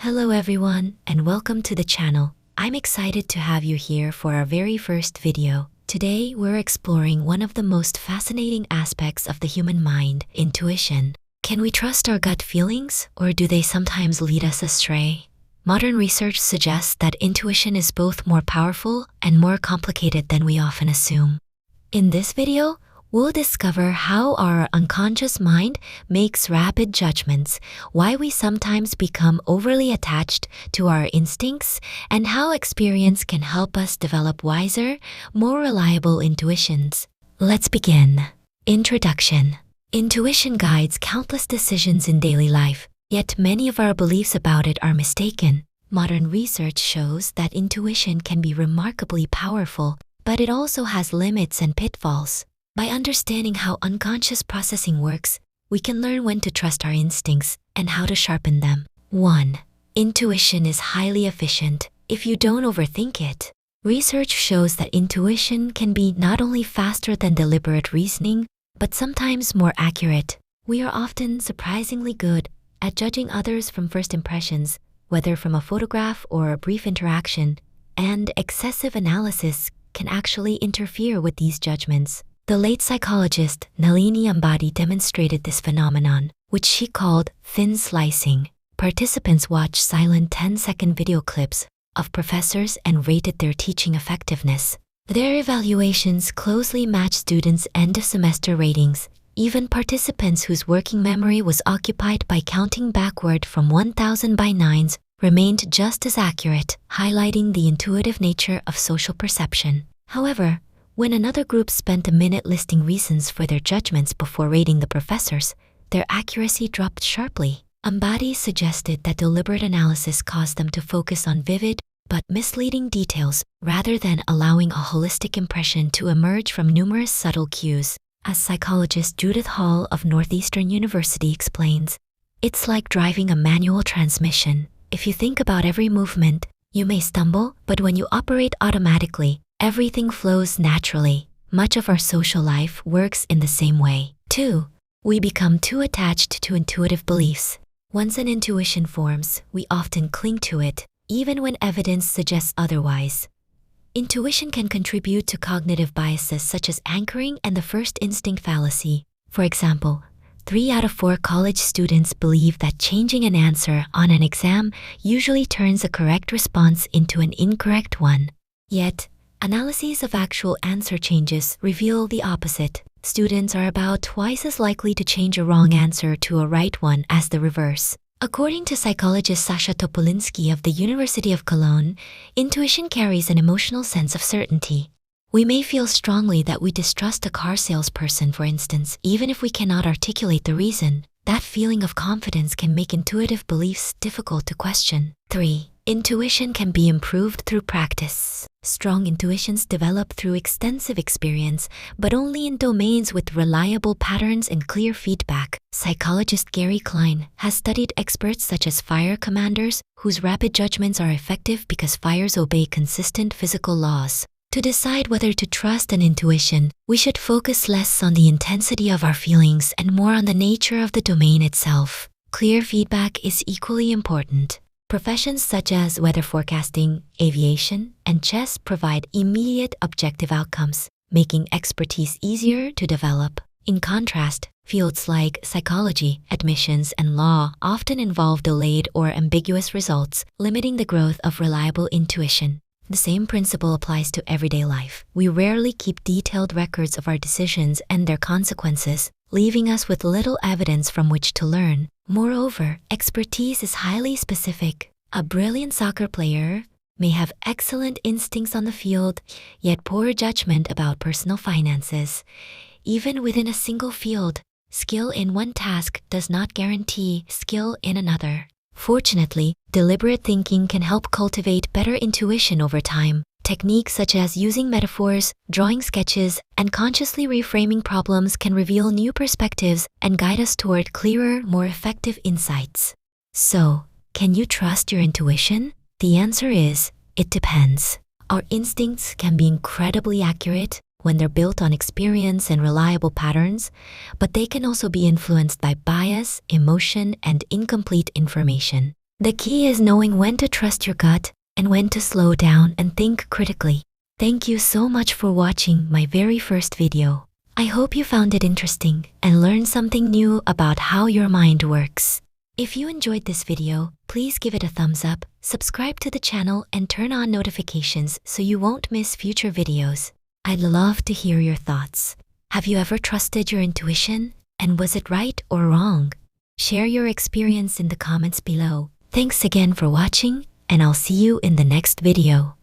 Hello everyone, and welcome to the channel. I'm excited to have you here for our very first video. Today, we're exploring one of the most fascinating aspects of the human mind, intuition. Can we trust our gut feelings, or do they sometimes lead us astray? Modern research suggests that intuition is both more powerful and more complicated than we often assume. In this video, we'll discover how our unconscious mind makes rapid judgments, why we sometimes become overly attached to our instincts, and how experience can help us develop wiser, more reliable intuitions. Let's begin. Introduction. Intuition guides countless decisions in daily life, yet many of our beliefs about it are mistaken. Modern research shows that intuition can be remarkably powerful, but it also has limits and pitfalls. By understanding how unconscious processing works, we can learn when to trust our instincts and how to sharpen them. 1. Intuition is highly efficient if you don't overthink it. Research shows that intuition can be not only faster than deliberate reasoning, but sometimes more accurate. We are often surprisingly good at judging others from first impressions, whether from a photograph or a brief interaction, and excessive analysis can actually interfere with these judgments. The late psychologist Nalini Ambady demonstrated this phenomenon, which she called thin slicing. Participants watched silent 10-second video clips of professors and rated their teaching effectiveness. Their evaluations closely matched students' end-of-semester ratings. Even participants whose working memory was occupied by counting backward from 1,000 by nines remained just as accurate, highlighting the intuitive nature of social perception. However, when another group spent a minute listing reasons for their judgments before rating the professors, their accuracy dropped sharply. Ambady suggested that deliberate analysis caused them to focus on vivid but misleading details rather than allowing a holistic impression to emerge from numerous subtle cues. As psychologist Judith Hall of Northeastern University explains, it's like driving a manual transmission. If you think about every movement, you may stumble, but when you operate automatically, everything flows naturally. Much of our social life works in the same way. 2. We become too attached to intuitive beliefs. Once an intuition forms, we often cling to it, even when evidence suggests otherwise. Intuition can contribute to cognitive biases such as anchoring and the first instinct fallacy. For example, 3 out of 4 college students believe that changing an answer on an exam usually turns a correct response into an incorrect one. Yet, analyses of actual answer changes reveal the opposite. Students are about twice as likely to change a wrong answer to a right one as the reverse. According to psychologist Sasha Topolinsky of the University of Cologne, intuition carries an emotional sense of certainty. We may feel strongly that we distrust a car salesperson, for instance, even if we cannot articulate the reason. That feeling of confidence can make intuitive beliefs difficult to question. 3. Intuition can be improved through practice. Strong intuitions develop through extensive experience, but only in domains with reliable patterns and clear feedback. Psychologist Gary Klein has studied experts such as fire commanders, whose rapid judgments are effective because fires obey consistent physical laws. To decide whether to trust an intuition, we should focus less on the intensity of our feelings and more on the nature of the domain itself. Clear feedback is equally important. Professions such as weather forecasting, aviation, and chess provide immediate objective outcomes, making expertise easier to develop. In contrast, fields like psychology, admissions, and law often involve delayed or ambiguous results, limiting the growth of reliable intuition. The same principle applies to everyday life. We rarely keep detailed records of our decisions and their consequences, leaving us with little evidence from which to learn. Moreover, expertise is highly specific. A brilliant soccer player may have excellent instincts on the field, yet poor judgment about personal finances. Even within a single field, skill in one task does not guarantee skill in another. Fortunately, deliberate thinking can help cultivate better intuition over time. Techniques such as using metaphors, drawing sketches, and consciously reframing problems can reveal new perspectives and guide us toward clearer, more effective insights. So, can you trust your intuition? The answer is, it depends. Our instincts can be incredibly accurate when they're built on experience and reliable patterns, but they can also be influenced by bias, emotion, and incomplete information. The key is knowing when to trust your gut and when to slow down and think critically. Thank you so much for watching my very first video. I hope you found it interesting and learned something new about how your mind works. If you enjoyed this video, please give it a thumbs up, subscribe to the channel, and turn on notifications so you won't miss future videos. I'd love to hear your thoughts. Have you ever trusted your intuition? And was it right or wrong? Share your experience in the comments below. Thanks again for watching, and I'll see you in the next video.